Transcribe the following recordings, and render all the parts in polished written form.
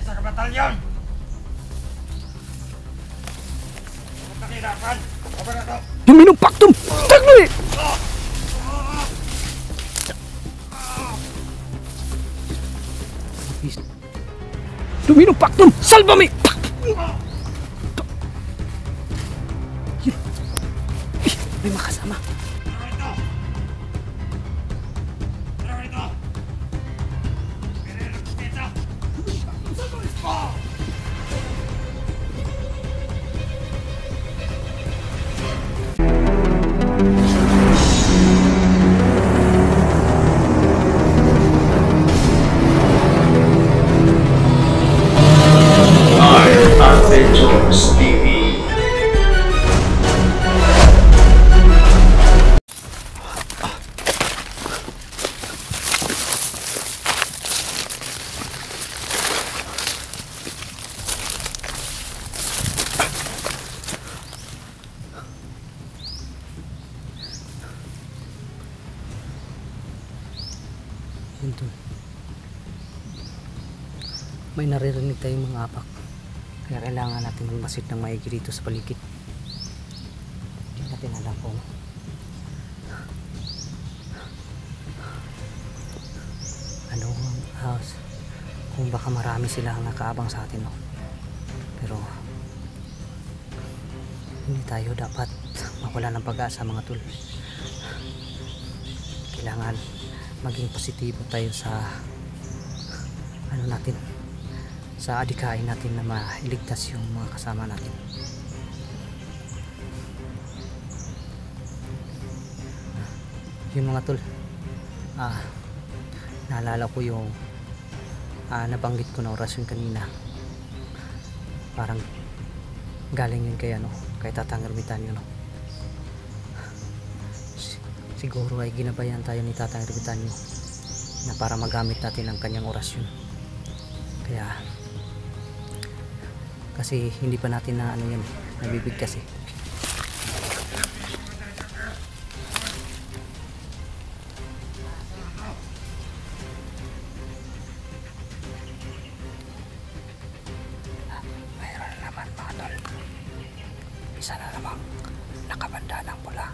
sa kabatalyon! Nakirapan! Kabar ako! Yuminong paktum! Tagli! Yuminong paktum! Salvame! May makasama. Adventures TV. Yun dun. May naririnig tayong mga apak. Kaya kailangan natin magmasid ng maigi dito sa paligid. Hindi natin alam kung ano ang house. Kung baka marami sila ang nakaabang sa atin. No? Pero hindi tayo dapat mawala ng pag-asa mga tol. Kailangan maging positibo tayo sa ano natin, sa adikain natin na mailigtas yung mga kasama natin. Yung mga tol, naalala ko yung nabanggit ko na orasyon kanina. Parang galing yun kay kay Tatang Ermitanyo, no? Siguro ay ginabayan tayo ni Tatang Ermitanyo na para magamit natin ang kanyang orasyon. Kaya kasi hindi pa natin na nabibigkas eh. Mayroon na naman mga tol. Isa na namang nakabanda ng pula.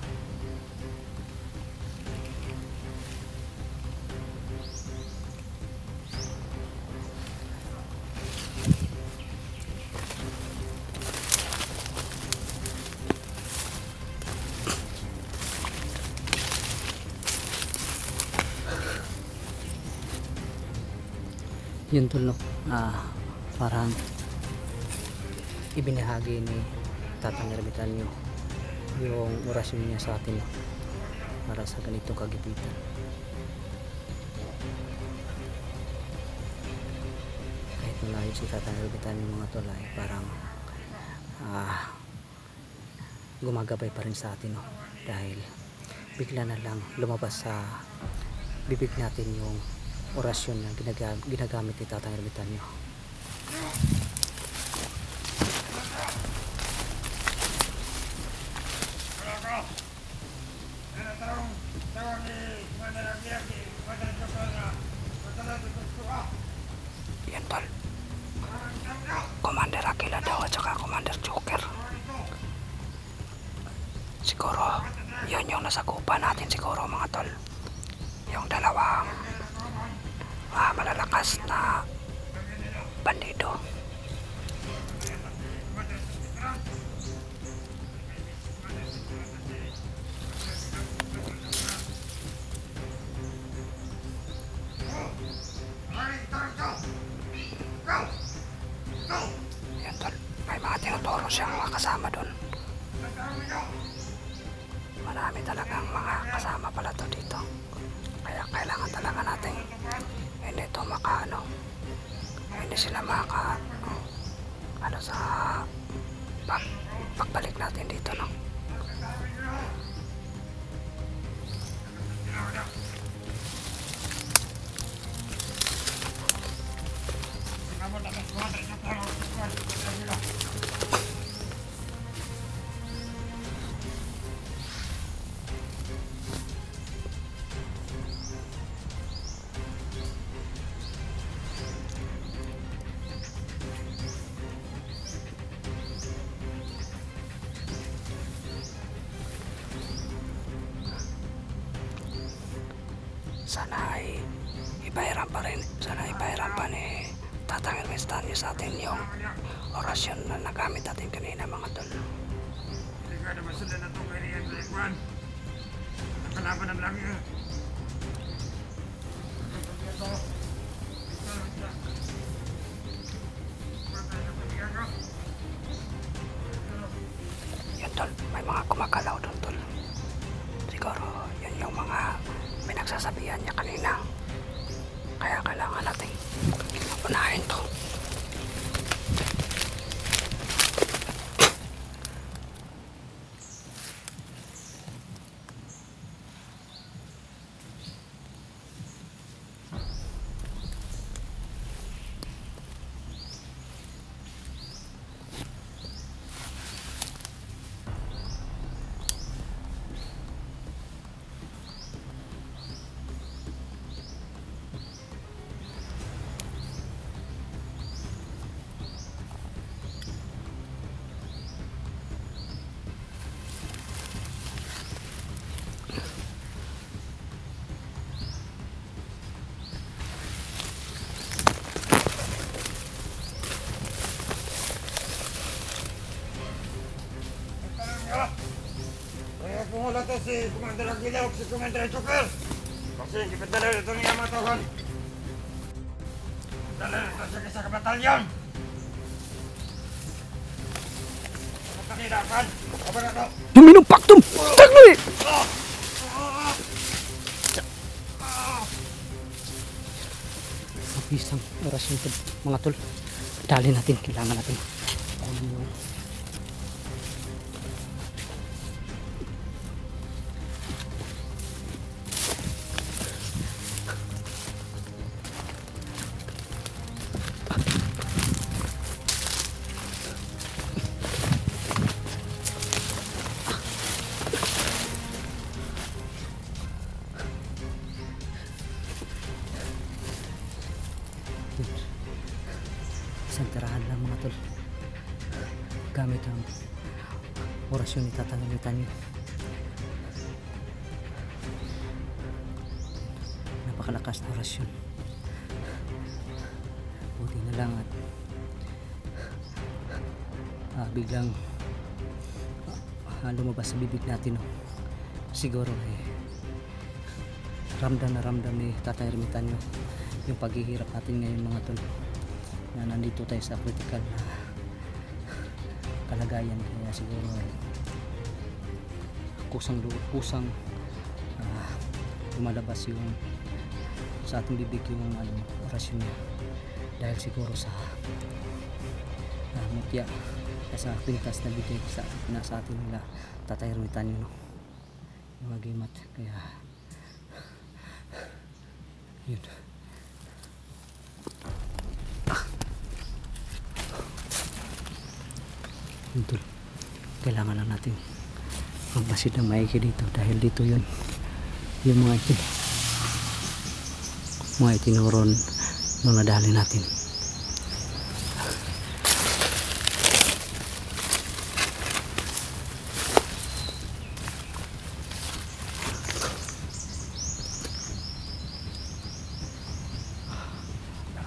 Yun tol, no? Parang ibinahagi ni Tatang Ermitanyo yung orasyon niya sa atin, no? Para sa ganitong kagipitan. Kahit malayo si Tatang Ermitanyo mga tol ay parang gumagabay pa rin sa atin, no? Dahil bigla na lang lumabas sa bibig natin yung orasyon na ginagamit ni Tatang Ermitanyo. Yan tol, Commander Aquila daw at saka Commander Joker. Siguro yun yung nasagupan natin siguro mga tol, yung dalawang malalakas na bandido. Yan tol, may mga tinuturo siyang mga kasama dun. Marami talagang mga kasama pala to dito. Kaya kailangan talaga natin hindi ito hindi sila sa pagbalik natin dito, no? sana ay ipahiram pa rin, sana ipahiram pa ni Tatang Ernestanyo sa atin yung orasyon na nagamit natin kanina mga tol. Hindi ka na masula na itong kailangan sa ikuan. Nakalaban lang yun. Yun tol, may mga kumakalaw doon tol. Siguro yun yung mga pinagsasabihan niya kanina. Kaya kailangan natin unahin to. Kaya kumuha to si Commander Aguilar o si Commander Joker. Kasi hindi pa dala ito niya matohan. Dala ito sa isa ka batalyon. Kapakirapan. Apa na to? Yung minumpaktum! Tagloy! Isang orasyon ito mga tol. Dali natin, kailangan natin. Isang tirahan lang mga tol. Gamit ang orasyon ni Tatang Ernestanyo. Napakalakas na orasyon. Buti na lang at biglang lumabas sa bibig natin. Siguro ramdam na ramdam ni Tatang Ernestanyo yung paghihirap natin ngayon mga tol, na nandito tayo sa critical na kalagayan. Kaya siguro kusang lumalabas yung sa ating bibig yung orasyon niya, dahil siguro sa mutya sa pintas na bigay sa atin nila Tatay Ernestanyo, yung agimat. Kaya yun, tol, kailangan lang natin magmasid ng maigi dito, dahil dito yun yung mga itinuron nung nadali natin.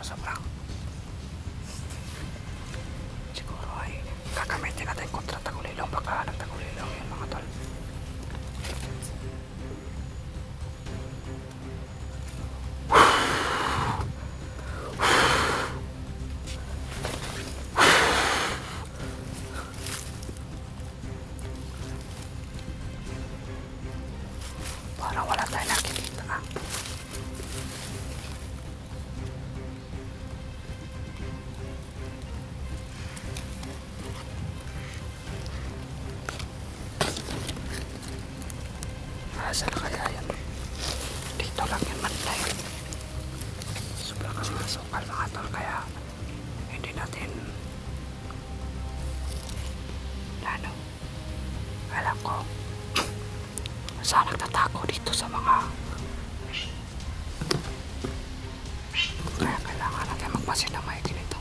Sobrang siguro ay gagamitin natin kontra tagulilong, baka nagtagulilong yun mga tol. Parang wala tayo nakikita. Saan na kaya yan? Dito lang yan man tayo. Sobrang kasi nasukal mga tol, kaya hindi natin lalo. Alam ko saan nagtatago dito sa mga, kaya kailangan natin magmasid ng maigi nito.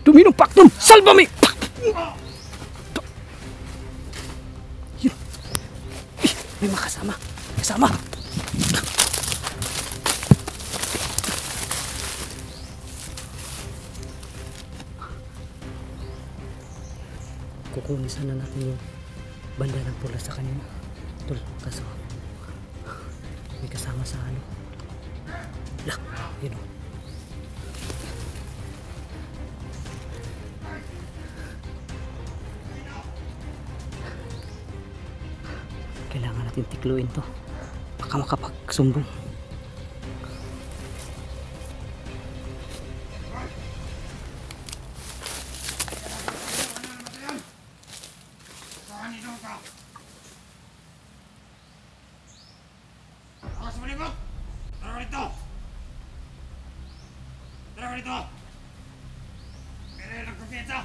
Dominum Pactum, salvame! Yun. May makasama. Kasama. Kukunin sana natin yung banda ng pula sa kanina. Tol, kaso may kasama sa ano. Lah, yun o. Kailangan natin tikluin to. Baka makapagsumbong. Saan ito ka? Ako sa malikot! Tara ka dito! Tara ka dito! Kailangan ng kumpiyansa!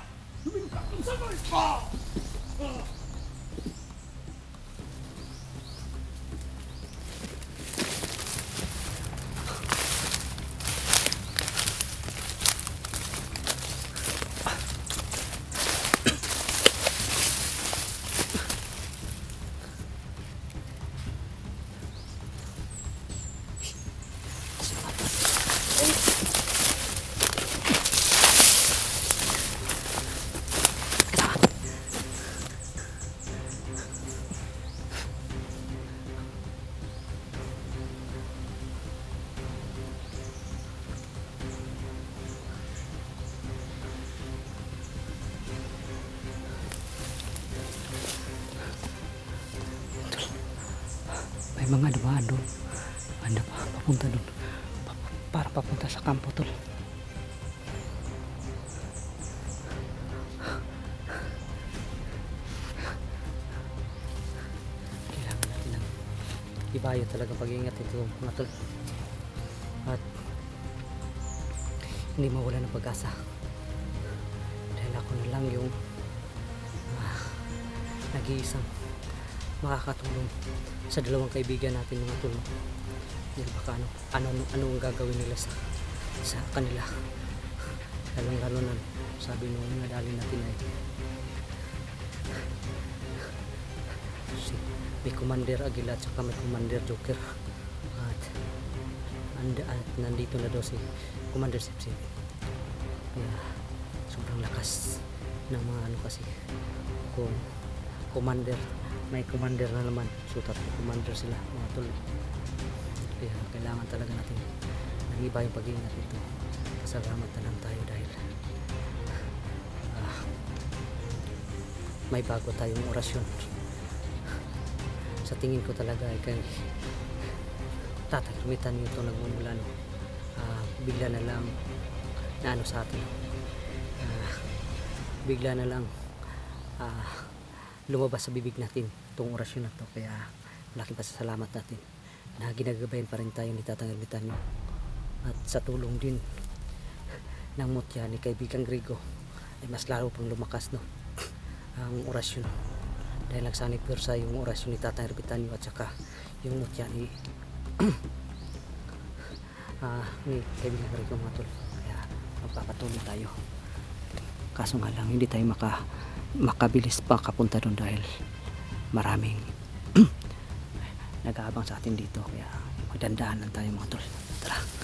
May mga dumaan doon. Banda pa, papunta doon. Para papunta sa kampo, tol. Kailangan natin ng ibayo talaga pag-iingat ito, mga tol. At hindi mawala ng pag-asa. Dahil ako na lang yung nag-iisang makakatulong sa dalawang kaibigan natin, mga tol. Hindi baka ano ang gagawin nila sa kanila, lalong-lalo na sabi nung nadali natin ay may Commander Aguila at saka may Commander Joker at nandito na daw si Commander Sipsip. Kaya sobrang lakas ng mga ano, kasi kung may commander na naman, so tatlo commander sila, mga tol. Kaya kailangan talaga natin ng iba yung pag-iingat ito. Salamat na lang tayo dahil may bago tayong orasyon. Sa tingin ko talaga ay kay Tatay Ermitanyo ito nagmumulan. Bigla na lang na ano sa atin, bigla na lang lumabas sa bibig natin itong orasyon na to. Kaya malaking pasasalamat natin na ginagabayan pa rin tayo ni Tatay Ermitanyo, at sa tulong din ng mutya ni kaibigang Grigo ay mas lalo pang lumakas, no, ang orasyon, dahil nagsanib sa yung orasyon ni Tatay Ermitanyo at saka yung mutya ni ni kaibigang Grigo, mga tol. Kaya magpapatuloy tayo, kaso nga lang hindi tayo makabilis pa kapunta doon dahil maraming nag-aabang sa atin dito. Kaya magdandaan lang tayo, mga tol. Tara.